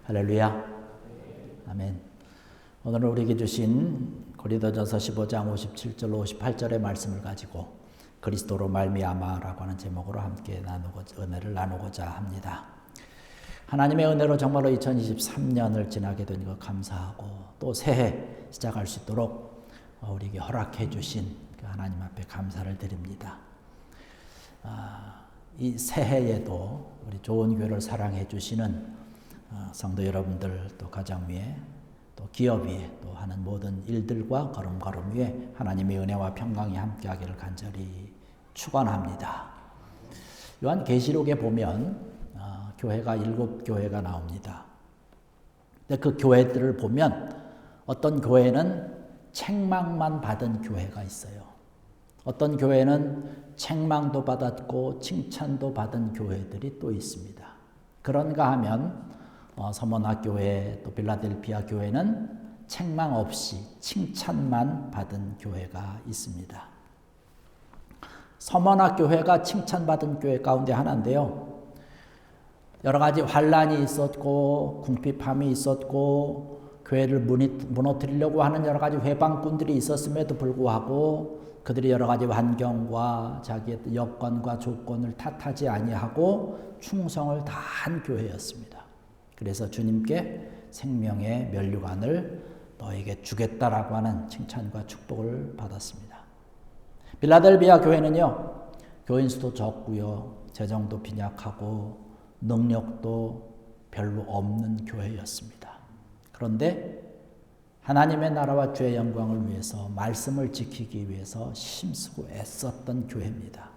할렐루야. 아멘. 오늘 우리에게 주신 고린도전서 15장 57절 58절의 말씀을 가지고 그리스도로 말미암아라고 하는 제목으로 함께 은혜를 나누고자 합니다. 하나님의 은혜로 정말로 2023년을 지나게 된 것 감사하고 또 새해 시작할 수 있도록 우리에게 허락해 주신 하나님 앞에 감사를 드립니다. 이 새해에도 우리 좋은 교회를 사랑해 주시는 성도 여러분들, 또 가정 위에, 또 기업 위에, 또 하는 모든 일들과 걸음걸음 위에 하나님의 은혜와 평강이 함께하기를 간절히 축원합니다. 요한계시록에 보면 교회가 7교회가 나옵니다. 근데 그 교회들을 보면 어떤 교회는 책망만 받은 교회가 있어요. 어떤 교회는 책망도 받았고 칭찬도 받은 교회들이 또 있습니다. 그런가 하면 서머나 교회 또 빌라델피아 교회는 책망 없이 칭찬만 받은 교회가 있습니다. 서머나 교회가 칭찬받은 교회 가운데 하나인데요. 여러 가지 환란이 있었고 궁핍함이 있었고 교회를 무너뜨리려고 하는 여러 가지 회방꾼들이 있었음에도 불구하고 그들이 여러 가지 환경과 자기의 여건과 조건을 탓하지 아니하고 충성을 다한 교회였습니다. 그래서 주님께 생명의 면류관을 너에게 주겠다라고 하는 칭찬과 축복을 받았습니다. 빌라델비아 교회는요, 교인 수도 적고요, 재정도 빈약하고 능력도 별로 없는 교회였습니다. 그런데 하나님의 나라와 주의 영광을 위해서 말씀을 지키기 위해서 힘쓰고 애썼던 교회입니다.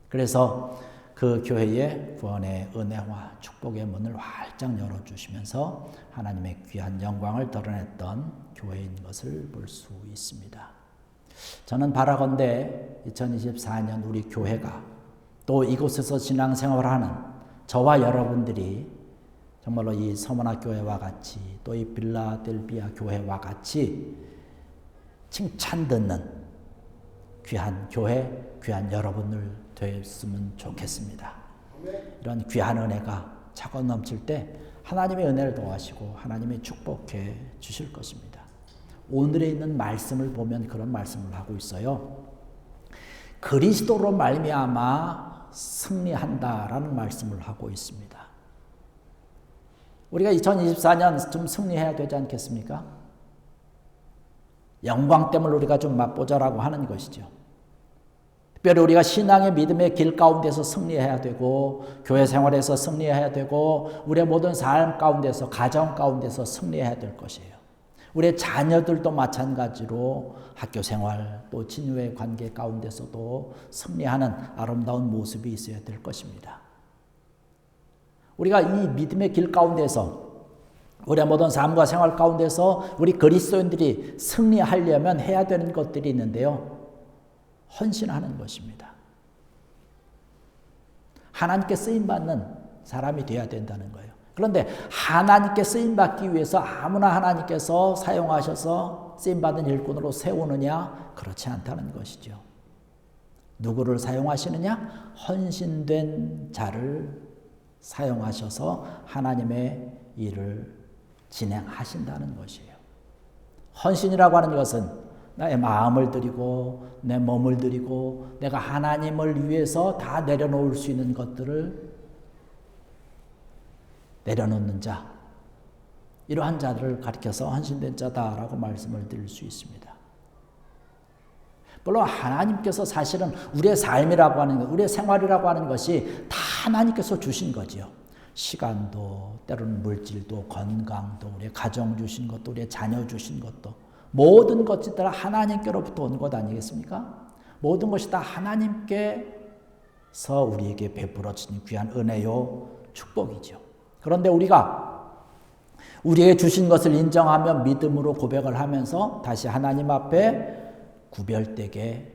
그래서 그 교회의 구원의 은혜와 축복의 문을 활짝 열어주시면서 하나님의 귀한 영광을 드러냈던 교회인 것을 볼 수 있습니다. 저는 바라건대 2024년 우리 교회가 또 이곳에서 신앙생활하는 저와 여러분들이 정말로 이 서머나 교회와 같이 또 이 빌라델비아 교회와 같이 칭찬 듣는 귀한 교회, 귀한 여러분을 되었으면 좋겠습니다. 이런 귀한 은혜가 차고 넘칠 때 하나님의 은혜를 도와시고 하나님이 축복해 주실 것입니다. 오늘에 있는 말씀을 보면 그런 말씀을 하고 있어요. 그리스도로 말미암아 승리한다라는 말씀을 하고 있습니다. 우리가 2024년 좀 승리해야 되지 않겠습니까? 영광 때문에 우리가 좀 맛보자라고 하는 것이죠. 특별히 우리가 신앙의 믿음의 길 가운데서 승리해야 되고 교회 생활에서 승리해야 되고 우리의 모든 삶 가운데서 가정 가운데서 승리해야 될 것이에요. 우리의 자녀들도 마찬가지로 학교 생활 또 친구의 관계 가운데서도 승리하는 아름다운 모습이 있어야 될 것입니다. 우리가 이 믿음의 길 가운데서 우리의 모든 삶과 생활 가운데서 우리 그리스도인들이 승리하려면 해야 되는 것들이 있는데요. 헌신하는 것입니다. 하나님께 쓰임받는 사람이 되어야 된다는 거예요. 그런데 하나님께 쓰임받기 위해서 아무나 하나님께서 사용하셔서 쓰임받은 일꾼으로 세우느냐? 그렇지 않다는 것이죠. 누구를 사용하시느냐? 헌신된 자를 사용하셔서 하나님의 일을 진행하신다는 것이에요. 헌신이라고 하는 것은 나의 마음을 드리고 내 몸을 드리고 내가 하나님을 위해서 다 내려놓을 수 있는 것들을 내려놓는 자, 이러한 자들을 가리켜서 헌신된 자다라고 말씀을 드릴 수 있습니다. 물론 하나님께서 사실은 우리의 삶이라고 하는 것, 우리의 생활이라고 하는 것이 다 하나님께서 주신 거지요. 시간도, 때로는 물질도, 건강도, 우리의 가정 주신 것도, 우리의 자녀 주신 것도, 모든 것이 다 하나님께로부터 온 것 아니겠습니까? 모든 것이 다 하나님께서 우리에게 베풀어 주신 귀한 은혜요, 축복이죠. 그런데 우리가 우리에게 주신 것을 인정하며 믿음으로 고백을 하면서 다시 하나님 앞에 구별되게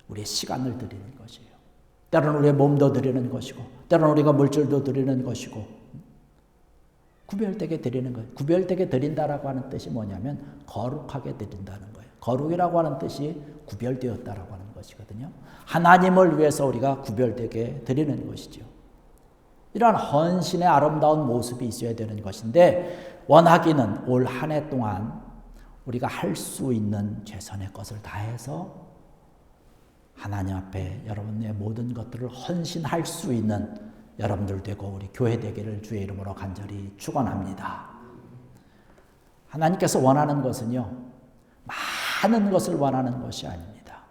우리의 시간을 드리는 것이에요. 때로는 우리의 몸도 드리는 것이고 때로는 우리가 물질도 드리는 것이고 구별되게 드리는 거예요. 구별되게 드린다라고 하는 뜻이 뭐냐면 거룩하게 드린다는 거예요. 거룩이라고 하는 뜻이 구별되었다라고 하는 것이거든요. 하나님을 위해서 우리가 구별되게 드리는 것이죠. 이러한 헌신의 아름다운 모습이 있어야 되는 것인데 원하기는 올 한 해 동안 우리가 할 수 있는 최선의 것을 다해서 하나님 앞에 여러분의 모든 것들을 헌신할 수 있는 여러분들 되고 우리 교회 되기를 주의 이름으로 간절히 축원합니다. 하나님께서 원하는 것은요, 많은 것을 원하는 것이 아닙니다.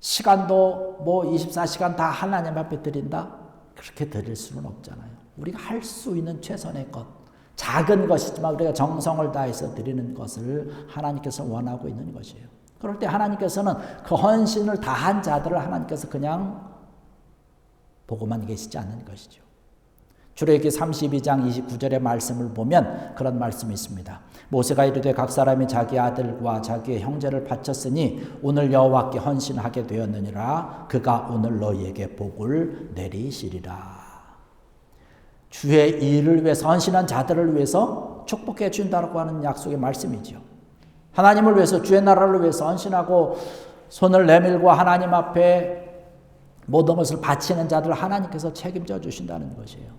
시간도 24시간 다 하나님 앞에 드린다? 그렇게 드릴 수는 없잖아요. 우리가 할 수 있는 최선의 것, 작은 것이지만 우리가 정성을 다해서 드리는 것을 하나님께서 원하고 있는 것이에요. 그럴 때 하나님께서는 그 헌신을 다한 자들을 하나님께서 그냥 보고만 계시지 않는 것이죠. 출애굽기 32장 29절의 말씀을 보면 그런 말씀이 있습니다. 모세가 이르되 각 사람이 자기 아들과 자기의 형제를 바쳤으니 오늘 여호와께 헌신하게 되었느니라. 그가 오늘 너희에게 복을 내리시리라. 주의 일을 위해서 헌신한 자들을 위해서 축복해 준다고 하는 약속의 말씀이죠. 하나님을 위해서 주의 나라를 위해서 헌신하고 손을 내밀고 하나님 앞에 모든 것을 바치는 자들을 하나님께서 책임져 주신다는 것이에요.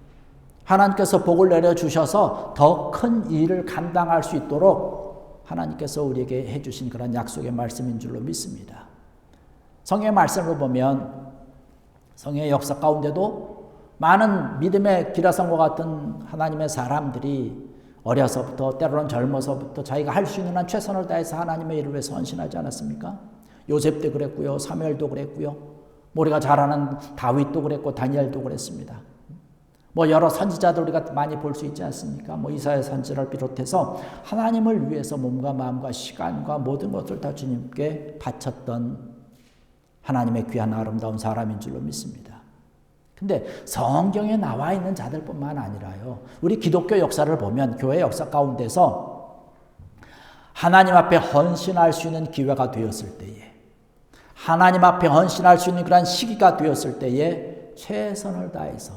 하나님께서 복을 내려주셔서 더 큰 일을 감당할 수 있도록 하나님께서 우리에게 해주신 그런 약속의 말씀인 줄로 믿습니다. 성경의 말씀을 보면 성경의 역사 가운데도 많은 믿음의 기라성과 같은 하나님의 사람들이 어려서부터 때로는 젊어서부터 자기가 할 수 있는 한 최선을 다해서 하나님의 일을 위해서 헌신하지 않았습니까? 요셉도 그랬고요. 사무엘도 그랬고요. 우리가 잘 아는 다윗도 그랬고 다니엘도 그랬습니다. 여러 선지자들 우리가 많이 볼 수 있지 않습니까? 이사야 선지자를 비롯해서 하나님을 위해서 몸과 마음과 시간과 모든 것을 다 주님께 바쳤던 하나님의 귀한 아름다운 사람인 줄로 믿습니다. 근데 성경에 나와 있는 자들뿐만 아니라요. 우리 기독교 역사를 보면 교회 역사 가운데서 하나님 앞에 헌신할 수 있는 기회가 되었을 때에 하나님 앞에 헌신할 수 있는 그런 시기가 되었을 때에 최선을 다해서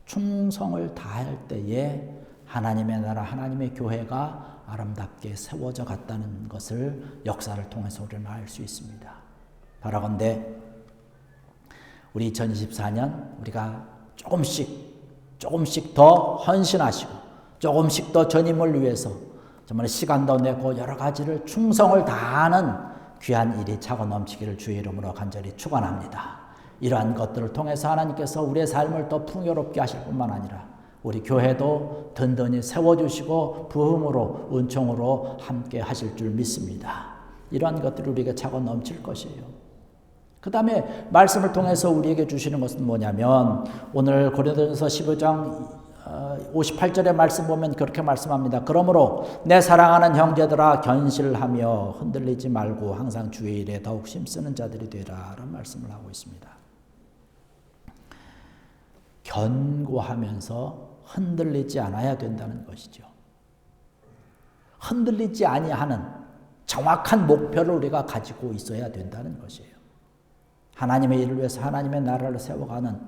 충성을 다할 때에 하나님의 나라, 하나님의 교회가 아름답게 세워져 갔다는 것을 역사를 통해서 우리는 알 수 있습니다. 바라건대 우리 2024년 우리가 조금씩 더 헌신하시고 조금씩 더 주님을 위해서 정말 시간도 내고 여러 가지를 충성을 다하는 귀한 일이 차고 넘치기를 주의 이름으로 간절히 축원합니다. 이러한 것들을 통해서 하나님께서 우리의 삶을 더 풍요롭게 하실 뿐만 아니라 우리 교회도 든든히 세워주시고 부흥으로 은총으로 함께 하실 줄 믿습니다. 이러한 것들이 우리에게 차고 넘칠 것이에요. 그 다음에 말씀을 통해서 우리에게 주시는 것은 뭐냐면 오늘 고린도전서 15장 58절의 말씀 보면 그렇게 말씀합니다. 그러므로 내 사랑하는 형제들아 견실하며 흔들리지 말고 항상 주의 일에 더욱 힘쓰는 자들이 되라 라는 말씀을 하고 있습니다. 견고하면서 흔들리지 않아야 된다는 것이죠. 흔들리지 아니하는 정확한 목표를 우리가 가지고 있어야 된다는 것이에요. 하나님의 일을 위해서 하나님의 나라를 세워가는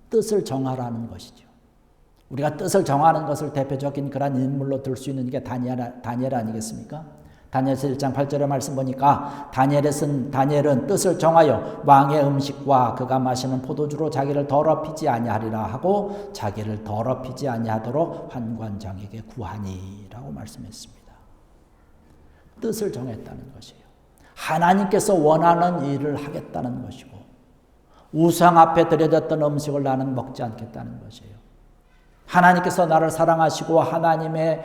뜻을 정하라는 것이죠. 우리가 뜻을 정하는 것을 대표적인 그런 인물로 들 수 있는 게 다니엘 아니겠습니까? 다니엘서 1장 8절의 말씀 보니까 다니엘은 뜻을 정하여 왕의 음식과 그가 마시는 포도주로 자기를 더럽히지 아니하리라 하고 자기를 더럽히지 아니하도록 환관장에게 구하니라고 말씀했습니다. 뜻을 정했다는 것이에요. 하나님께서 원하는 일을 하겠다는 것이고 우상 앞에 드려졌던 음식을 나는 먹지 않겠다는 것이에요. 하나님께서 나를 사랑하시고 하나님의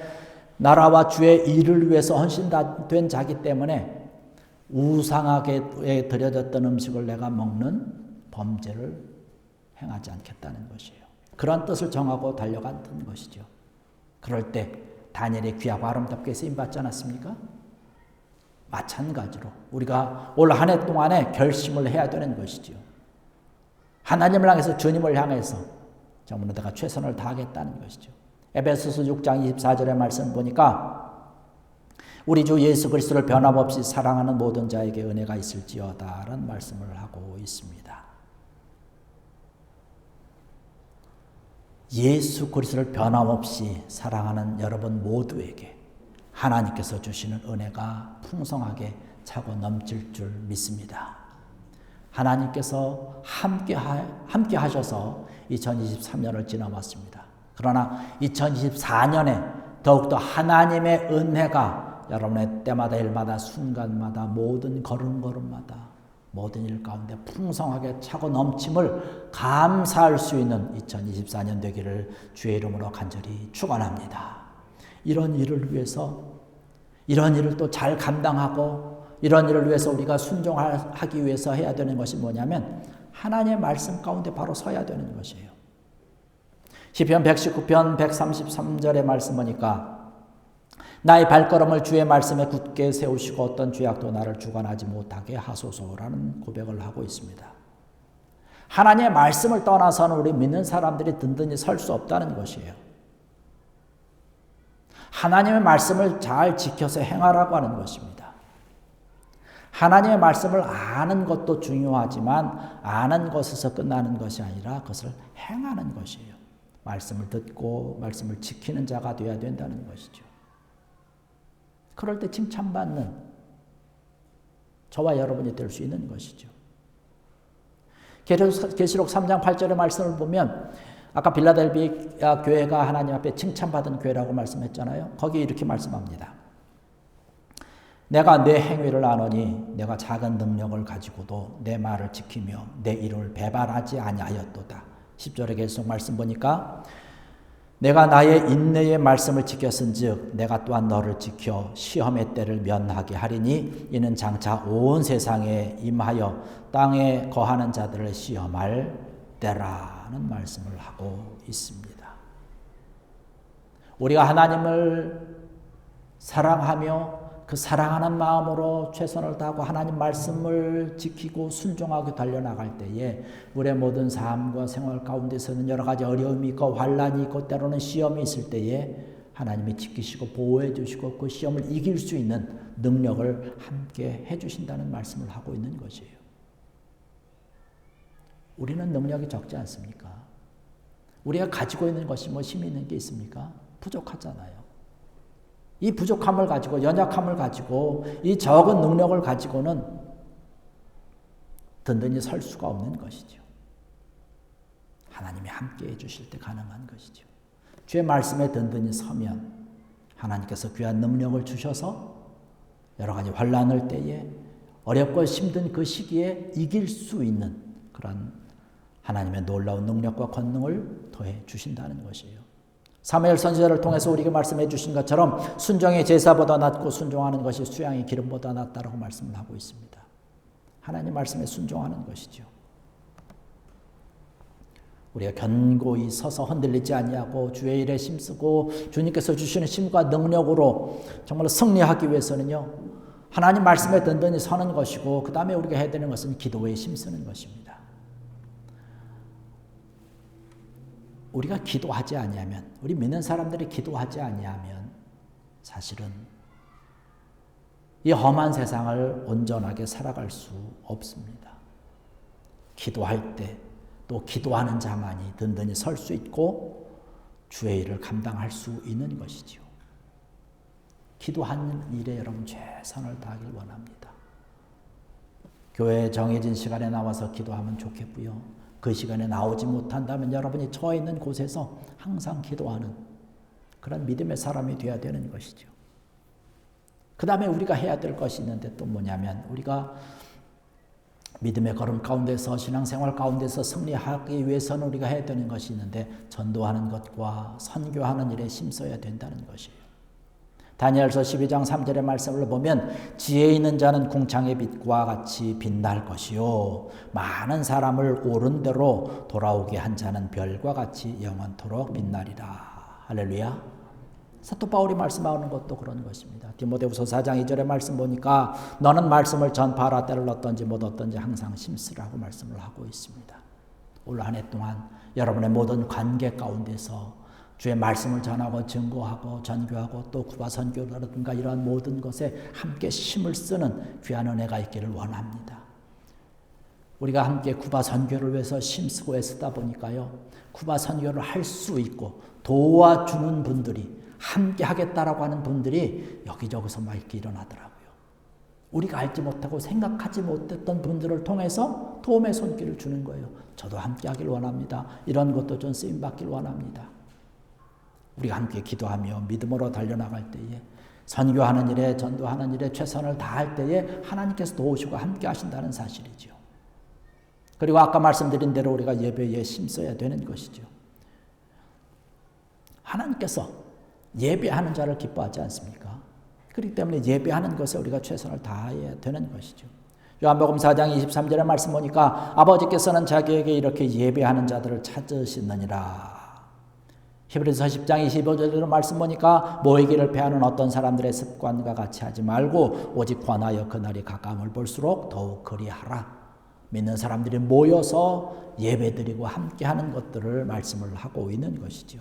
나라와 주의 일을 위해서 헌신된 자기 때문에 우상하게 드려졌던 음식을 내가 먹는 범죄를 행하지 않겠다는 것이에요. 그런 뜻을 정하고 달려간 것이죠. 그럴 때 다니엘이 귀하고 아름답게 쓰임받지 않았습니까? 마찬가지로 우리가 올 한 해 동안에 결심을 해야 되는 것이죠. 하나님을 향해서 주님을 향해서 정말 내가 최선을 다하겠다는 것이죠. 에베소서 6장 24절의 말씀 보니까 우리 주 예수 그리스도를 변함없이 사랑하는 모든 자에게 은혜가 있을지어다 라는 말씀을 하고 있습니다. 예수 그리스도를 변함없이 사랑하는 여러분 모두에게 하나님께서 주시는 은혜가 풍성하게 차고 넘칠 줄 믿습니다. 하나님께서 함께 하셔서 2023년을 지나왔습니다. 그러나 2024년에 더욱더 하나님의 은혜가 여러분의 때마다 일마다 순간마다 모든 걸음걸음마다 모든 일 가운데 풍성하게 차고 넘침을 감사할 수 있는 2024년 되기를 주의 이름으로 간절히 축원합니다. 이런 일을 위해서, 이런 일을 또 잘 감당하고 이런 일을 위해서 우리가 순종하기 위해서 해야 되는 것이 뭐냐면 하나님의 말씀 가운데 바로 서야 되는 것이에요. 시편 119편 133절의 말씀 보니까 나의 발걸음을 주의 말씀에 굳게 세우시고 어떤 죄악도 나를 주관하지 못하게 하소서라는 고백을 하고 있습니다. 하나님의 말씀을 떠나서는 우리 믿는 사람들이 든든히 설 수 없다는 것이에요. 하나님의 말씀을 잘 지켜서 행하라고 하는 것입니다. 하나님의 말씀을 아는 것도 중요하지만 아는 것에서 끝나는 것이 아니라 그것을 행하는 것이에요. 말씀을 듣고 말씀을 지키는 자가 되어야 된다는 것이죠. 그럴 때 칭찬받는 저와 여러분이 될 수 있는 것이죠. 계시록 3장 8절의 말씀을 보면 아까 빌라델비아 교회가 하나님 앞에 칭찬받은 교회라고 말씀했잖아요. 거기 이렇게 말씀합니다. 내가 내 행위를 아노니 내가 작은 능력을 가지고도 내 말을 지키며 내 이름을 배반하지 아니하였도다. 10절에 계속 말씀 보니까 내가 나의 인내의 말씀을 지켰은즉 내가 또한 너를 지켜 시험의 때를 면하게 하리니 이는 장차 온 세상에 임하여 땅에 거하는 자들을 시험할 때라는 말씀을 하고 있습니다. 우리가 하나님을 사랑하며 그 사랑하는 마음으로 최선을 다하고 하나님 말씀을 지키고 순종하고 달려나갈 때에 우리의 모든 삶과 생활 가운데서는 여러 가지 어려움이 있고 환난이 있고 때로는 시험이 있을 때에 하나님이 지키시고 보호해 주시고 그 시험을 이길 수 있는 능력을 함께 해 주신다는 말씀을 하고 있는 것이에요. 우리는 능력이 적지 않습니까? 우리가 가지고 있는 것이 뭐 힘이 있는 게 있습니까? 부족하잖아요. 이 부족함을 가지고 연약함을 가지고 이 적은 능력을 가지고는 든든히 설 수가 없는 것이죠. 하나님이 함께 해주실 때 가능한 것이죠. 주의 말씀에 든든히 서면 하나님께서 귀한 능력을 주셔서 여러 가지 환난을 때에 어렵고 힘든 그 시기에 이길 수 있는 그런 하나님의 놀라운 능력과 권능을 더해 주신다는 것이에요. 사무엘 선지자를 통해서 우리에게 말씀해 주신 것처럼 순종이 제사보다 낫고 순종하는 것이 수양이 기름보다 낫다라고 말씀을 하고 있습니다. 하나님 말씀에 순종하는 것이죠. 우리가 견고히 서서 흔들리지 아니하고 주의 일에 힘쓰고 주님께서 주시는 힘과 능력으로 정말 승리하기 위해서는요. 하나님 말씀에 든든히 서는 것이고 그 다음에 우리가 해야 되는 것은 기도에 힘쓰는 것입니다. 우리가 기도하지 아니하면, 우리 믿는 사람들이 기도하지 아니하면 사실은 이 험한 세상을 온전하게 살아갈 수 없습니다. 기도할 때 또 기도하는 자만이 든든히 설 수 있고 주의 일을 감당할 수 있는 것이죠. 기도하는 일에 여러분 최선을 다하길 원합니다. 교회에 정해진 시간에 나와서 기도하면 좋겠고요. 그 시간에 나오지 못한다면 여러분이 처해 있는 곳에서 항상 기도하는 그런 믿음의 사람이 되어야 되는 것이죠. 그 다음에 우리가 해야 될 것이 있는데 또 뭐냐면 우리가 믿음의 걸음 가운데서 신앙생활 가운데서 승리하기 위해서는 우리가 해야 되는 것이 있는데 전도하는 것과 선교하는 일에 힘써야 된다는 것이에요. 다니엘서 12장 3절의 말씀을 보면 지혜 있는 자는 궁창의 빛과 같이 빛날 것이요 많은 사람을 옳은 대로 돌아오게 한 자는 별과 같이 영원토록 빛나리라. 할렐루야. 사도 바울이 말씀하는 것도 그런 것입니다. 디모데후서 4장 2절의 말씀 보니까 너는 말씀을 전파하라. 때를 얻든지 못 얻든지 항상 심쓰라고 말씀을 하고 있습니다. 올 한 해 동안 여러분의 모든 관계 가운데서 주의 말씀을 전하고 증거하고 전교하고 또 구바 선교라든가 이러한 모든 것에 함께 힘을 쓰는 귀한 은혜가 있기를 원합니다. 우리가 함께 구바 선교를 위해서 힘쓰고 애쓰다 보니까요. 구바 선교를 할 수 있고 도와주는 분들이 함께 하겠다라고 하는 분들이 여기저기서 막 이렇게 일어나더라고요. 우리가 알지 못하고 생각하지 못했던 분들을 통해서 도움의 손길을 주는 거예요. 저도 함께 하길 원합니다. 이런 것도 좀 쓰임받길 원합니다. 우리가 함께 기도하며 믿음으로 달려나갈 때에, 선교하는 일에, 전도하는 일에 최선을 다할 때에 하나님께서 도우시고 함께 하신다는 사실이죠. 그리고 아까 말씀드린 대로 우리가 예배에 힘써야 되는 것이죠. 하나님께서 예배하는 자를 기뻐하지 않습니까? 그렇기 때문에 예배하는 것에 우리가 최선을 다해야 되는 것이죠. 요한복음 4장 23절의 말씀 보니까 아버지께서는 자기에게 이렇게 예배하는 자들을 찾으시느니라. 히브리서 10장 25절의 말씀 보니까 모이기를 패하는 어떤 사람들의 습관과 같이 하지 말고 오직 권하여 그날이 가까움을 볼수록 더욱 그리하라. 믿는 사람들이 모여서 예배드리고 함께하는 것들을 말씀을 하고 있는 것이죠.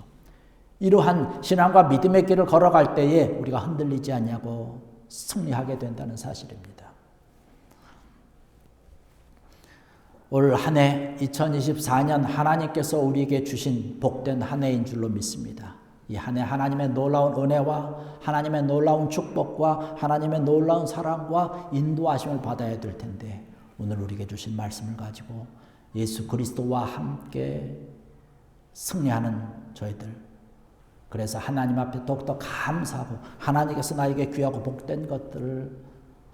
이러한 신앙과 믿음의 길을 걸어갈 때에 우리가 흔들리지 않냐고 승리하게 된다는 사실입니다. 올 한 해 2024년 하나님께서 우리에게 주신 복된 한 해인 줄로 믿습니다. 이 한 해 하나님의 놀라운 은혜와 하나님의 놀라운 축복과 하나님의 놀라운 사랑과 인도하심을 받아야 될 텐데, 오늘 우리에게 주신 말씀을 가지고 예수 그리스도와 함께 승리하는 저희들, 그래서 하나님 앞에 더욱더 감사하고 하나님께서 나에게 귀하고 복된 것들을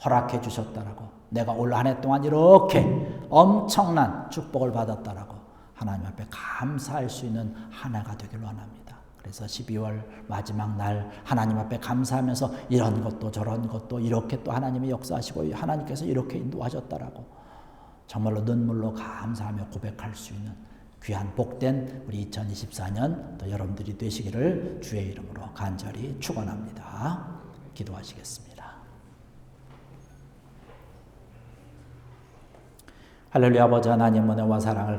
허락해 주셨다라고, 내가 올 한 해 동안 이렇게 엄청난 축복을 받았다라고 하나님 앞에 감사할 수 있는 한 해가 되길 원합니다. 그래서 12월 마지막 날 하나님 앞에 감사하면서 이런 것도 저런 것도 이렇게 또 하나님이 역사하시고 하나님께서 이렇게 인도하셨다라고 정말로 눈물로 감사하며 고백할 수 있는 귀한 복된 우리 2024년 또 여러분들이 되시기를 주의 이름으로 간절히 축원합니다. 기도하시겠습니다. 할렐루야. 아버지 하나님 은혜와 사랑을